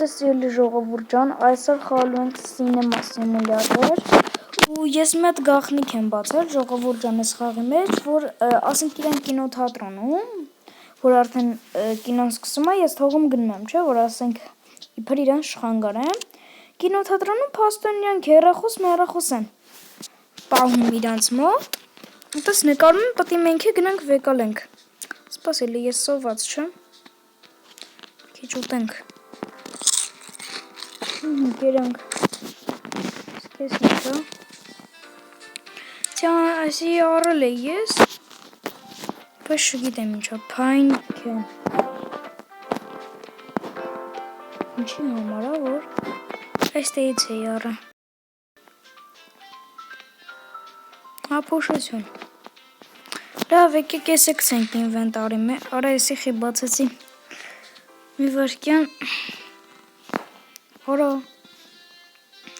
Սիրելի ժողովուրդ ջան, այսօր խաղալու ենք սինեմա սիմուլյատոր ու ես մի հատ գաղտնիք եմ բացել ժողովուրդ ջան այս խաղի մեջ, որ ասենք իրեն կինոթատրոնում, որ արդեն կինոն սկսում է, ես թողում գնում եմ, չէ, որ ասենք իբր իրեն շխանգարեմ, կինոթատրոնում փաստորեն իրանք հեռախոս են պահում իրանց մոտ, այդպես նկարում են, պետք է մենք գնանք վեկալենք, սպասելի ես սոված չեմ, քիչ ուտենք Գերանք սկեսնիկա Այսի առել է ես Պես շգիտեմ ինչա Փայնք են Ինչի համարա որ Այստեից է առը Ապոշություն Լավ եկեք ես եկցենք ինվենտարի Արա եսի խի բացեցի Մի վարկյան Հորա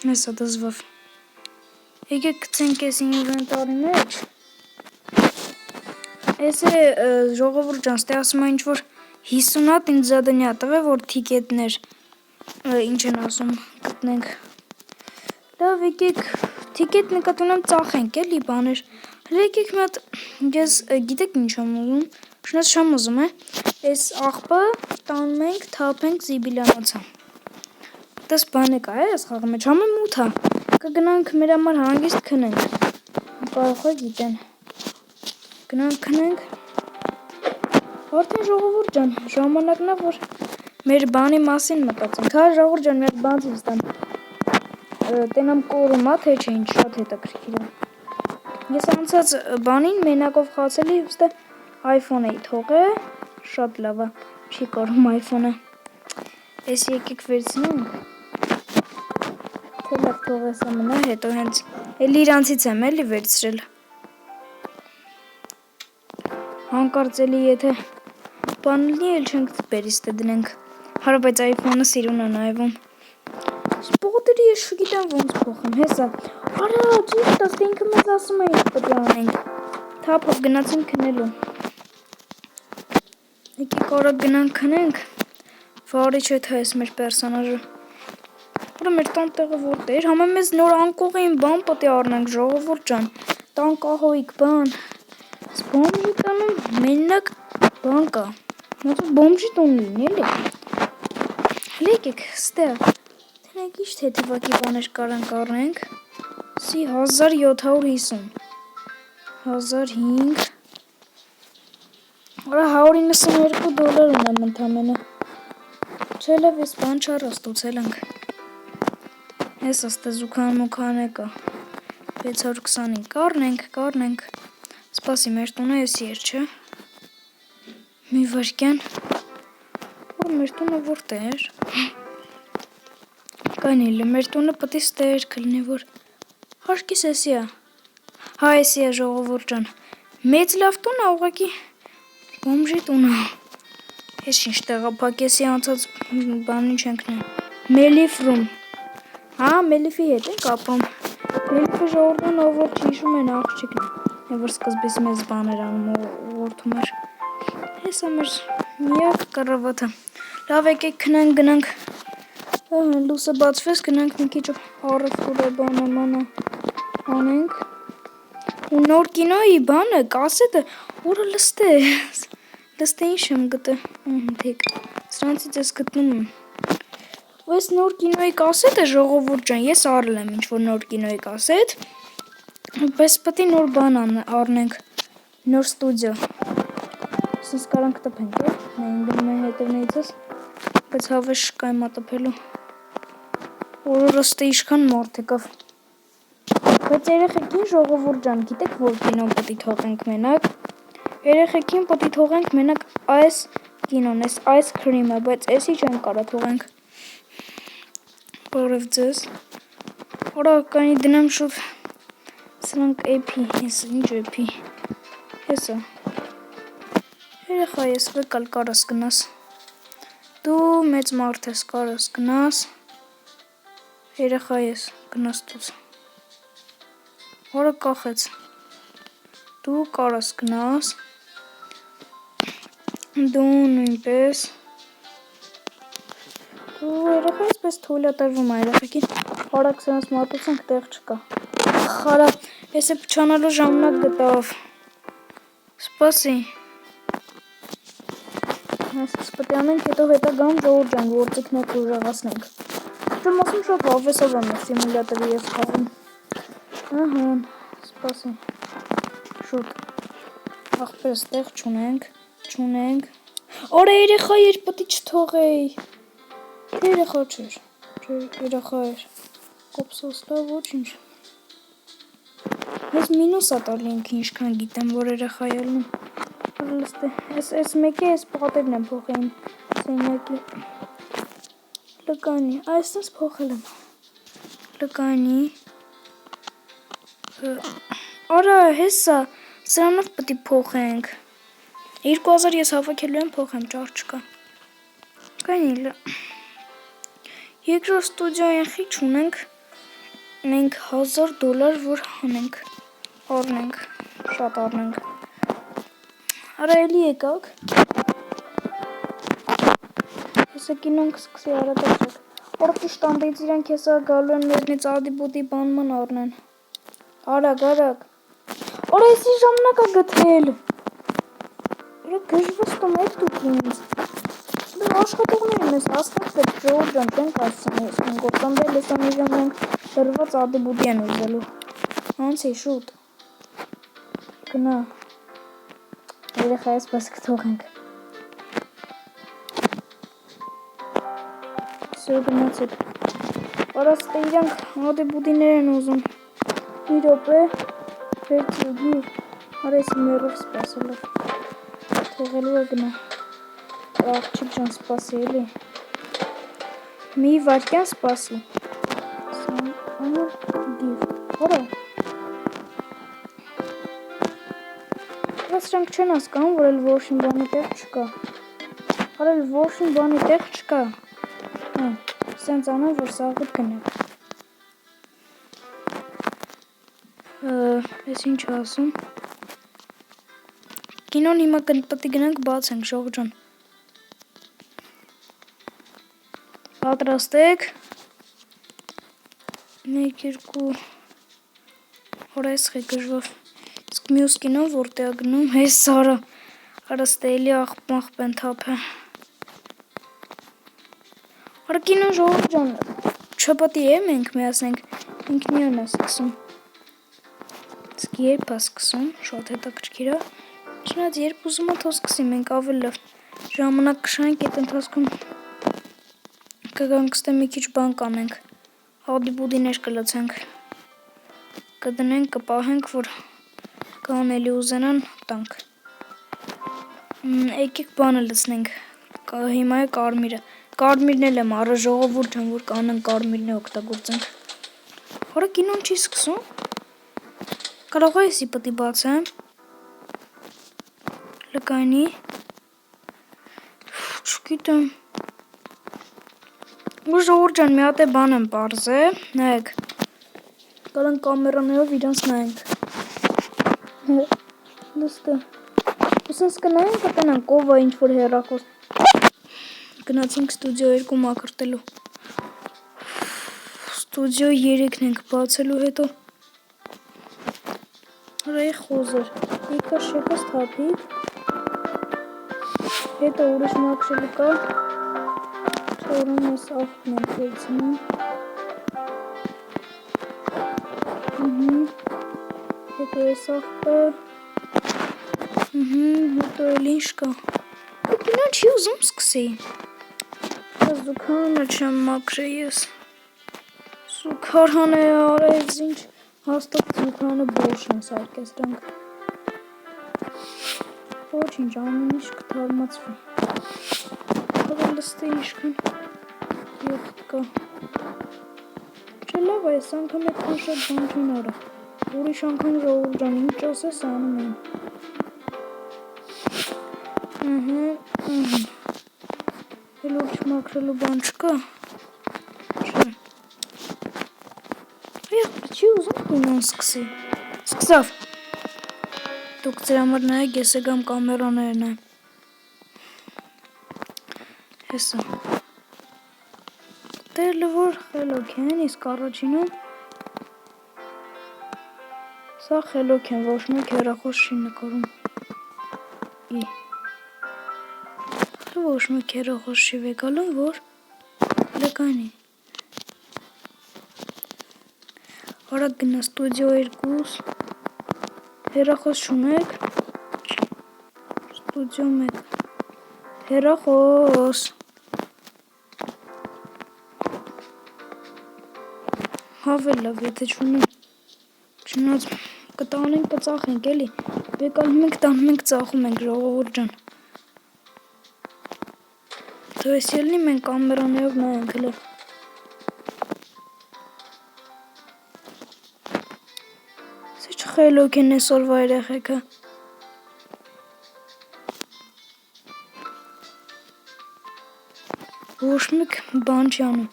Հեսա դզվով Եկեք կցենք ես ինվենտարի մեջ Ես է ժողովուրդ ջան ստե ասում է ինչ-որ 50 հատ ինձ զադնյա տվե որ թիկետներ ինչ են ասում գտնենք Լավ եկեք թիկետ նկատունեմ ծախենք էլի բաներ եկեք մի հատ ես գիտեք ինչ եմ ուզում շնես չեմ ուզում Այս աղբը տանում ենք թափենք զիբիլյանոցա Դες բան է կա այս խաղի մեջ համը մութ է կգնանք մեր համար հանգիստ քնենք կարող է գիտեն գնանք քնենք արդեն ժողովուրդ ջան ժամանակն է որ մեր բանի մասին մտածենք հա ժողովուրդ ջան մի հատ բան ցույց տամ տենամ կորում է թե չէ ինչ շատ հետաքրքիր է ես անցած բանին մենակով խացելի ուստը iPhone էի թողել շատ լավ է չի կորում iPhone-ը ես եկեք վերցնենք Լավ թողես ամնա հետո հենց էլի իրանցից եմ էլի վերցրել հանկարծելի եթե բանլի էլ չենք բերիստը դնենք հարը բայց iPhone-ը սիրուն է նայվում սպողոտերի ես շուգիտեմ ոնց փոխեմ հեսա արա ցույց տաս ինքը մեզ ասում է ինչ պետք է անենք թափով գնացինք քնելու եկեք արագ գնանք քնենք վարի չէ թե այս մեր պերսոնաժը Որը մեր տան տեղը որտե էր, համը մեզ նոր անկողային բան պետք է առնենք ժողովուրդ ջան, տան կահոյիկ բան, բոմժի տանում մենակ բան կա, ոնց բոմժի տուն լինի էլի, եկեք ստեղ, տենեք ինչ թեթիվակի բաներ կարանք առնենք, սի 1750, 1005, Արա $192 ունեմ ընդամենը, չէ լավ ես բան չառաստուցել ենք Ես աստե զուքան մուքան եկա 625 կառնենք Սպասի մեր տունը եսի էր չէ Մի վարկյան Որ մեր տունը որտեր Կանիլը մեր տունը պտի ստեր կլինի որ Հաշկիս եսի է Հա եսի է ժողովուրդ ջան Մեծ լավ տունը ուղղակի Բոմժի տունը Ես ինչ տեղափակ եսի անցած բանին չենք նայ Մելիֆրում Հա, Մելիֆի հետ ենք ապրում, Մելիֆը ժողորդան ով որ չիշում են աղջիկն, որ սկզբից մեզ բաներ անում որդում էր, հեսա մեր միակ կռվաթը, լավ եկեք քնենք գնանք, լուսը բացվես գնանք մի քիչ առևտուր է բանը մանա անենք, ու նոր կինոյի բանը, կասետը, որը լստե ինչ եմ գտը, թեք, սրանցից ես գտնում եմ, Այս նոր կինոյի կասետը ժողովուրդ ջան, ես առել եմ ինչ-որ նոր կինոյի կասետ, բայց պետք է նոր բան առնենք, նոր ստուդիո, սենց կարանք տպենք, նային գնում են հետևնեիցս, բայց հավեշ կայ մատպելու, որը ստե իշքան մարդ եկավ, բայց երեխեքին ժողովուրդ ջան, գիտեք որ կինոն պետք է թողենք մենակ, երեխեքին պետք է թողենք մենակ այս կինոն, այս քրիմը, բայց էսի չեն կարա թողենք, Բարև ձեզ, որա կանի դնեմ շուտ, սրանք էպի, ես ինչ էպի, հեսա, երեխա ես վեկալ կարաս գնաս, դու մեծ մարդ ես կարաս գնաս, երեխա ես գնաս դուց, որա կախեց, դու կարաս գնաս, դու նույնպես, Երեխայից պես թույլ է տրվում է երեխեքին, արագ սրանց մատուցանք տեղ չկա։ Խարա, ես է փչանալու ժամանակ գտավ։ Սպասի։ Այսպես պետք է անենք, հետո գամ Ժողովուրդ ջան, գործիքներ կուժեղացնենք։ Չեմ ասում շատ հավեսով եմ սիմուլյատորի ես խաղում։ Ահա, սպասի։ Շուտ։ Ախպերս տեղ չունենք։ Արա երեխա էր, պետք է չթողեի։ Թե երեխա չէր։ Երեխա էր։ Կոպսոս լավ ոչինչ։ Ես մինուս ա տալի ինքը ինչքան գիտեմ, որ երեխա ելնում։ Այս մեկի այս պատերն եմ փոխեին սենյակի։ Լկանի, այսպես փոխել եմ։ Լկանի։ Արա, հեսա, սրանով պետք է փոխենք։ 2000 ես հավաքելու եմ փոխեմ, ճար չկա։ Կանիլ։ Երկրորդ ստուդիոյին խիչ ունենք, մենք $1000 որ հանենք, առնենք, շատ առնենք։ Արա էլի եկակ։ Հեսա կինոն կսկսի արագացեք։ Որ ճիշտ անդից իրանք հեսա գալու են մեզնից ադի-բուդի բանման առնեն։ Արագ։ Արա եսի ժամանակ ա գտել։ Իրա գժվստում եք դուք ինձ։ Դու աշխատողներ մեզ հասկացեք Ժողովուրդ ջան, չենք ասում ես գործանդել լեսանի ժամանակ դրված ադի-բուդի են ուզելու։ Անցի շուտ։ Գնա։ Երեխայից պես կթողենք։ Սո գնացեք։ Արաստ իրանք ադի-բուդիներ են ուզում։ Մի րոպե, վերցուգի, արես մերով սպասելով։ Թողելու է գնա։ Աղջիկ ջան սպասի էլի։ Մի վարկյան սպասի։ Արա։ Սրանք չեն հասկանում, որ էլ որշին բանի տեղ չկա։ Արա էլ որշին բանի տեղ չկա։ Սենց անեմ, որ սաղուտ գնեք։ Ես ինչ ասում։ Կինոն հիմա պետք է գնանք բացենք, Ժողովուրդ ջան։ Պատրաստեք։ 1 2 Հորես գժվով։ Իսկ մյուս կինոն որտեղ է գնում, հես Սարա։ Արա ստելի աղբեն թափը։ Արա կինոն Ժողովուրդ ջան, չպատի է մենք միացնենք, ինքնիon է սկսում։ Իսկ երբ է սկսում, շատ հետաքրքիր է։ Չնայած երբ ուզում է թող սկսի, մենք ավելի լավ ժամանակ կշանենք այդ ընթացքում կգանք ստե մի քիչ բան կանենք, ադի-բուդիներ կլցենք, կդնենք, կպահենք, որ կանելի ուզենան տանք։ Եկեք բանը լցնենք, հիմա է կարմիրը, կարմիրն էլ եմ առը Ժողովուրդ ջան, որ կանեն կարմիրն է օգտագործենք։ Հորա կինոն չի սկսում։ Կարող է եսի պետք է բացեմ։ Լկանի։ Չգիտեմ։ Ու Ժողովուրդ ջան, մի հատ է բան եմ պարզե, նայեք։ Գալանք կամերաներով իրանց նայենք։ Լստը։ Ուսնս կնայենք կտենանք ով է ինչ-որ հեռախոս։ Գնացինք ստուդիո 2 մակրտելու։ Ստուդիո 3-ն ենք բացելու հետո։ Հրայի խոզր, եկա շեկաս թափիկ, հետո ուրիշ մակշելու կա, չորում ես աղբն ենք վերցնում, հետո ես աղբը, հետո էլ ինչ կա, կինա չի ուզում սկսի, զուքանը չեմ մակրե ես, զուքարան է արեց ինչ, հաստատ զուքանը բոշն է սարկես դրանք, ոչինչ ամեն ինչ կթարմացվի, կողը լստի իշքան եղտ կա, չէ լավ այս անգամ էդքան շատ բան չեն արա, ուրիշ անգամ Ժողովուրդ ջան ինչ ասես անում են, էլ ուրիշ մակրելու բան չկա, չէ, չի ուզում կինոն սկսի, սկսավ, դուք ձեր համար նայեք, ես եգամ կամերաներն է, հեսա, Դերը որ խելոք են, իսկ առաջինում սա խելոք են, ոչ մեկ հեռախոս չի նկարում։ Ոչ մեկ հեռախոս չի վեկալում, որ լեկանի։ Արագ գնա ստուդիո 2, հեռախոս չունեք, ստուդիո 1, հեռախոս։ Հավել լավ, եթե չունեմ, չնայած կտանենք կծախենք էլի, վեկալում ենք տանում ենք ծախում ենք ժողովուրդ ջան։ Դու ես ելնի մենք կամերաներով նայենք հլը։ Սեչ խելոք են էսօրվա երեխեքը։ Ոչ մեկ բան չի անում,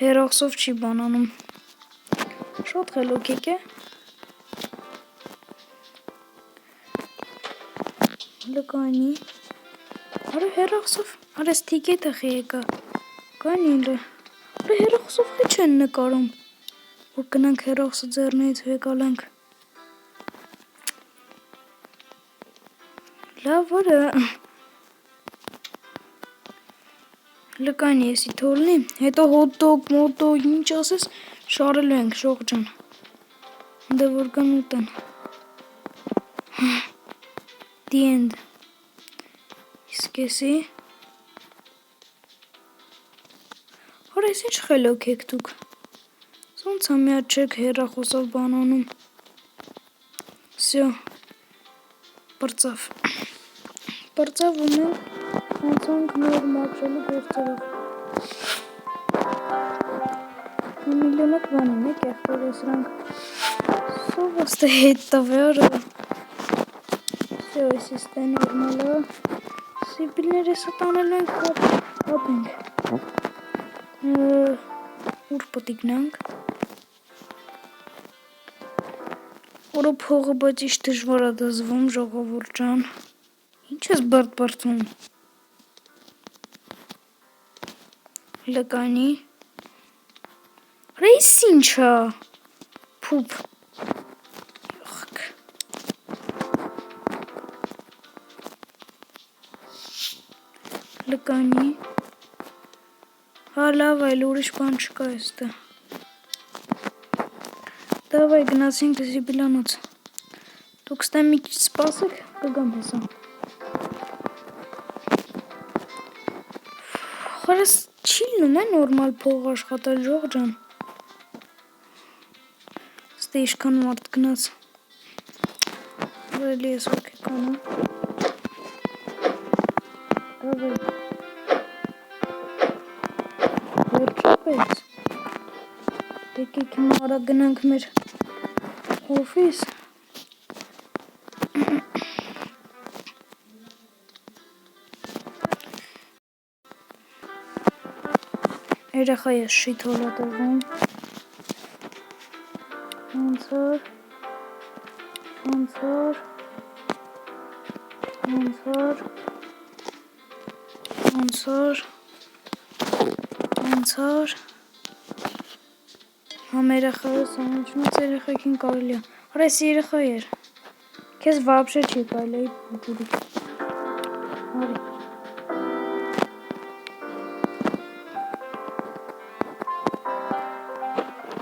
հեռախոսով չի բան անում։ Շատ խելոք եք է։ Լկանի։ Արը հեռախոսով, արը ստիկետը խի եկա։ Կանի լը։ Արը հեռախոսով խի չեն նկարում, որ կնանք հեռախոսը ձեռնից վեկալանք։ Լավ որը։ Լկանի եսի թոլնի, հետո հոտոկ, մոտոկ, ինչ ասես, շարելու ենք շողջան։ Դե որ կան ուտեն։ The end։ Իսկ եսի։ Հոր ես ինչ խելոք եք դուք։ Սոնց ամյատ չեք հեռախոսով բան անում։ Սյո։ Պրծավ։ Պրծավ ու մենք անցանք մեր մաքրելու գործերով։ Միլիոնոք բանին եք եղտոր սրանք։ Սովաստը հետ տավերը։ Սյո եսի ստեն ուրմալը։ Սիպիլներ եսը տանելու ենք հապ ենք։ Ուր պտիգնանք։ Որը փողը բայց իշ դժվար է դզվում ժողովուրդ ջան։ Ինչ ես բրտում։ Լկանի։ Ռեյս ինչա։ Փուփ։ Լկանի։ Հա լավ այլ ուրիշ բան չկա էստը։ Դավայ գնացինք զիբիլանոց։ Դուք ստեմ մի քիչ սպասեք, կգամ հեսա։ Խորս չի լինում է նորմալ փող աշխատել ժող ջան։ Ստե իշքան մարդ գնաց։ Ռելի ես ոք եկանա։ Դավայ։ Վերջապես։ Եկեք հիմա արագ գնանք մեր օֆիս։ Երեխա ես շիտ հոլատվում։ Անցոր։ Համ երեխա ես անոչնոց երեխեքին կարելի է։ Արա ես երեխա էր։ Քեզ վաբշե չի կարելի է բուրիկ։ Արի։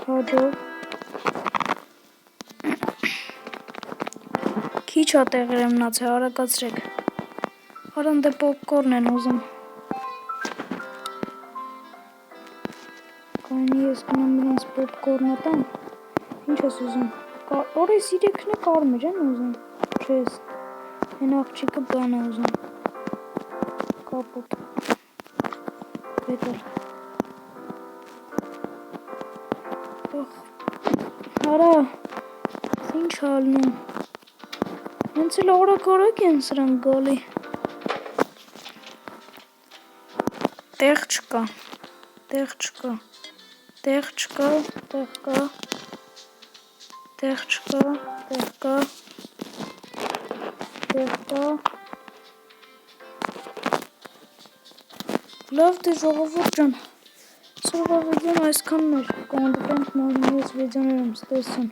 Հաջով։ Քիչ հա տեղեր եմ մնացել, արագացրեք։ Արան դե պոպկորն են ուզում։ Կայնի ես գնամ նրանց պոպկորնը տամ։ Ինչ ես ուզում։ Օրը ես իրեքն է կարմիր են ուզում։ Չես։ Են աղջիկը բան է ուզում։ Կապոտ։ Բետր։ Արա, ինչ հալնում։ Հենց էլ օրակ են սրանք գալի։ Տեղ չկա։ Լավ դե ժողովուրդ ջան, Այսօրվա վիդեոն այսքանն էր, կհանդիպենք նոր մեծ վիդեոներում, ստեսուն։